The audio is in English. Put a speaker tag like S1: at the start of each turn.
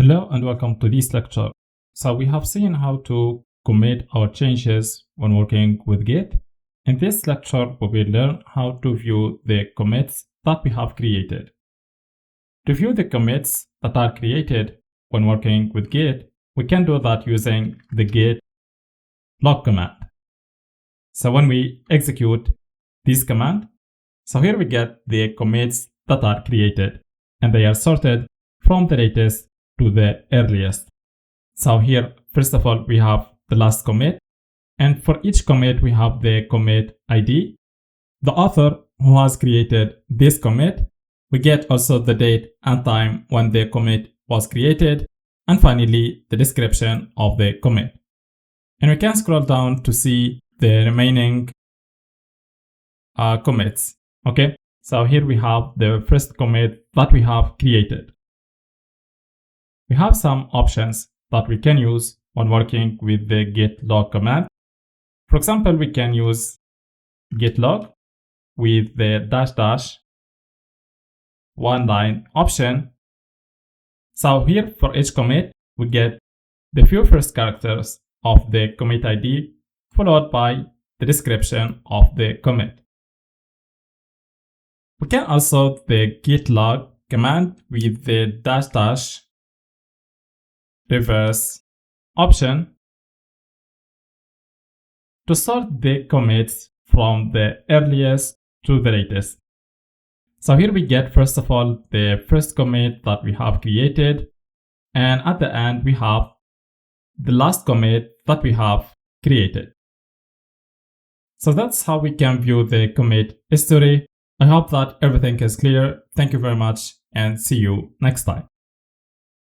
S1: Hello and welcome to this lecture. So we have seen how to commit our changes when working with Git. In this lecture, we will learn how to view the commits that we have created. To view the commits that are created when working with Git, we can do that using the git log command. So when we execute this command, so here we get the commits that are created, and they are sorted from the latest to the earliest. So here, first of all, we have the last commit, and for each commit, we have the commit ID, the author who has created this commit. We get also the date and time when the commit was created, and finally, the description of the commit. And we can scroll down to see the remaining commits. Okay, so here we have the first commit that we have created. We have some options that we can use when working with the git log command. For example, we can use git log with the -- one line option. So here for each commit, we get the few first characters of the commit ID followed by the description of the commit. We can also the git log command with the -- reverse option to sort the commits from the earliest to the latest. So here we get first of all the first commit that we have created, and at the end we have the last commit that we have created. So that's how we can view the commit history. I hope that everything is clear. Thank you very much and see you next time.